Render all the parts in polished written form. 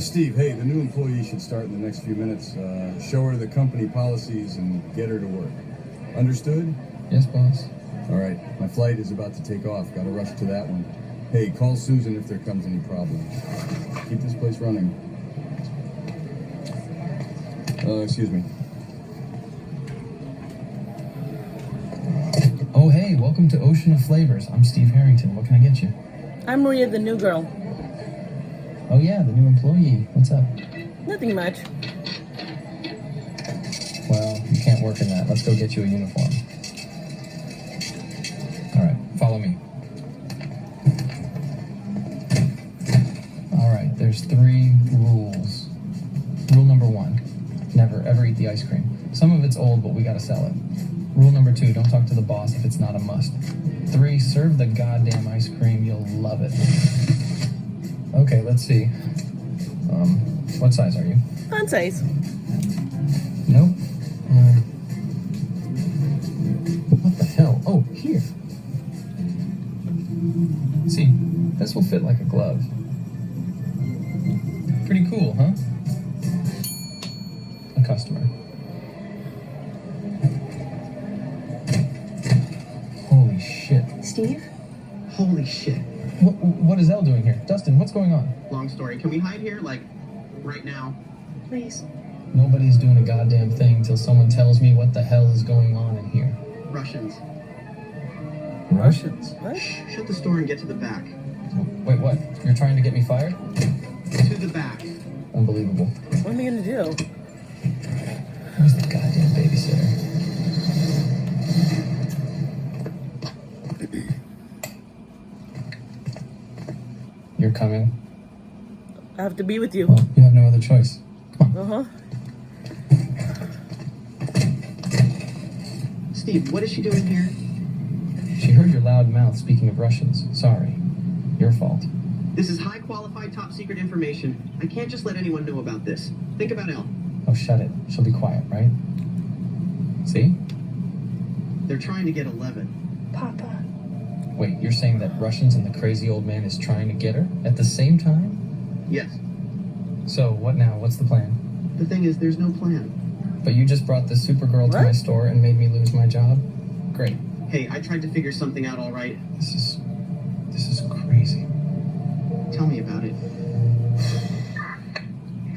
Steve, hey, the new employee should start in the next few minutes. Show her the company policies and get her to work. Understood? Yes, boss. All right, my flight is about to take off. Gotta rush to that one. Hey, call Susan if there comes any problems. Keep this place running. Excuse me. Oh, hey, welcome to Ocean of Flavors. I'm Steve Harrington. What can I get you? I'm Maria, the new girl. Oh, yeah, the new employee. What's up? Nothing much. Well, you can't work in that. Let's go get you a uniform. All right, follow me. All right, there's 3 rules. Rule number 1, never ever eat the ice cream. Some of it's old, but we gotta sell it. Rule number 2, don't talk to the boss if it's not a must. 3, serve the goddamn ice cream. You'll love it. Okay, let's see. What size are you? Fun size. Nope. What the hell? Oh, here. See, this will fit like a glove. Pretty cool, huh? A customer. Holy shit. Steve? Holy shit. What is Elle doing here? Dustin, what's going on? Long story. Can we hide here, like, right now? Please. Nobody's doing a goddamn thing till someone tells me what the hell is going on in here. Russians. Russians? What? Shh, shut the store and get to the back. Wait, what? You're trying to get me fired? To the back. Unbelievable. What am I gonna do? Where's the goddamn babysitter? You're coming? I have to be with you. Well, you have no other choice. Come on. Uh-huh. Steve, what is she doing here? She heard your loud mouth speaking of Russians. Sorry. Your fault. This is high qualified, top secret information. I can't just let anyone know about this. Think about Elle. Oh, shut it. She'll be quiet, right? See? They're trying to get 11. Papa. Wait, you're saying that Russians and the crazy old man is trying to get her at the same time? Yes. So, what now? What's the plan? The thing is, there's no plan. But you just brought this Supergirl to What? my store and made me lose my job? Great. Hey, I tried to figure something out all right. This is crazy. Tell me about it.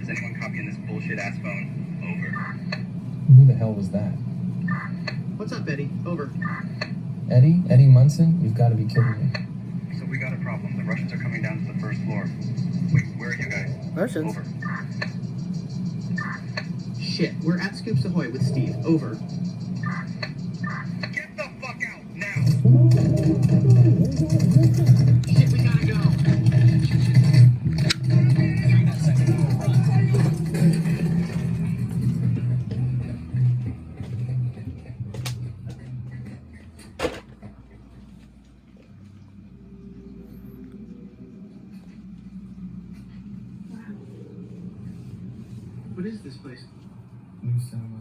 Is anyone copying this bullshit-ass phone? Over. Who the hell was that? What's up, Eddie? Over. Eddie? Eddie Munson? You've got to be kidding me. So we got a problem. The Russians are coming down to the first floor. Wait, where are you guys? Russians? Over. Shit, we're at Scoops Ahoy with Steve. Over. Get the fuck out now! Shit, we gotta go. What is this place? New cinema.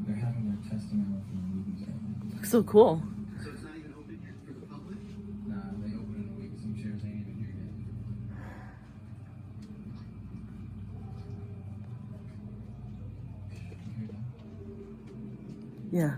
They're having their testing out for the movies right now. Looks so cool. So it's not even open yet for the public? Nah, they open in a week. Some chairs ain't even here yet. You hear that? Yeah.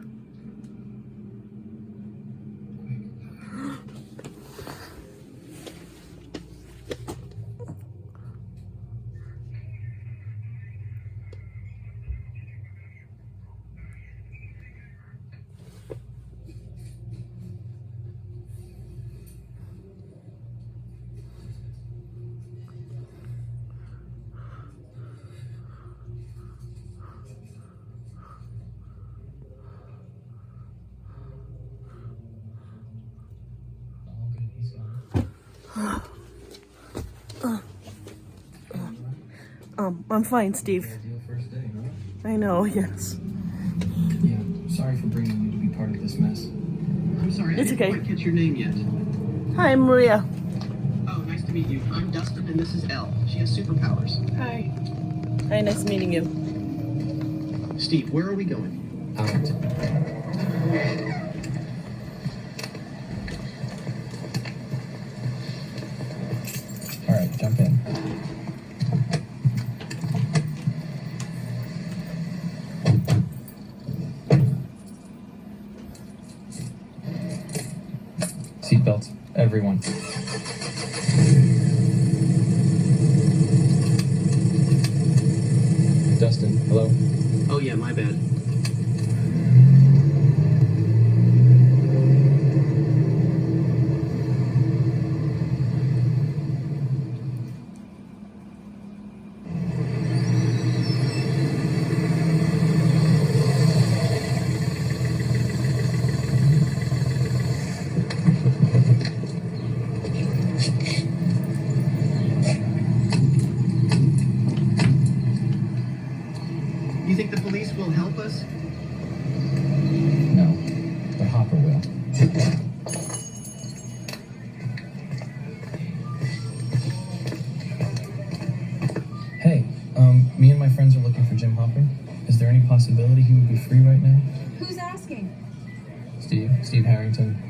All good, he's gone. I'm fine, Steve. Ideal first day, huh? I know, yes. Yeah, sorry for bringing you to be part of this mess. I'm sorry, It's I didn't okay. quite catch your name yet. Hi, I'm Maria. Oh, nice to meet you. I'm Dustin, and this is Elle. She has superpowers. Hi. Hi, nice meeting you. Steve, where are we going? Out. All right, jump in. Seatbelts. Everyone. Dustin, hello? Oh yeah, my bad. You think the police will help us? No, but Hopper will. Hey, me and my friends are looking for Jim Hopper. Is there any possibility he would be free right now? Who's asking? Steve Harrington.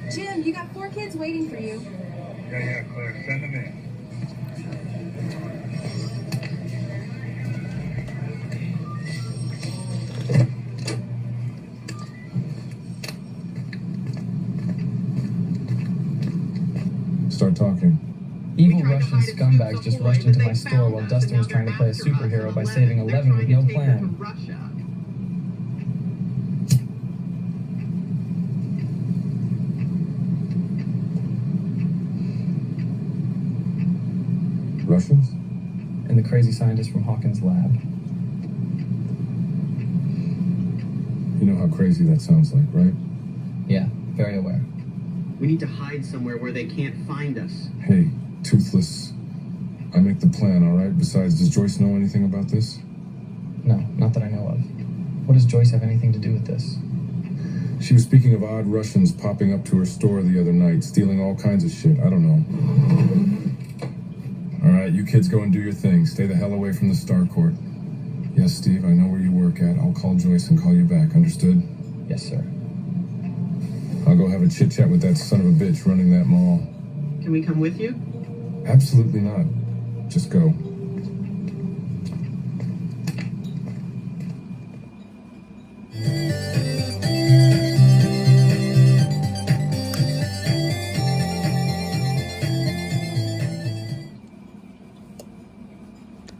Jim, you got 4 kids waiting for you. Yeah, Claire, send them in. Start talking. Evil Russian scumbags just rushed into my store while Dustin was trying to play a superhero by saving 11 with no plan. Russians? And the crazy scientist from Hawkins' lab. You know how crazy that sounds like, right? Yeah, very aware. We need to hide somewhere where they can't find us. Hey, Toothless. I make the plan, all right? Besides, does Joyce know anything about this? No, not that I know of. What does Joyce have anything to do with this? She was speaking of odd Russians popping up to her store the other night, stealing all kinds of shit. I don't know. All right, you kids go and do your thing. Stay the hell away from the Star Court. Yes, Steve, I know where you work at. I'll call Joyce and call you back. Understood? Yes, sir. I'll go have a chit-chat with that son of a bitch running that mall. Can we come with you? Absolutely not. Just go.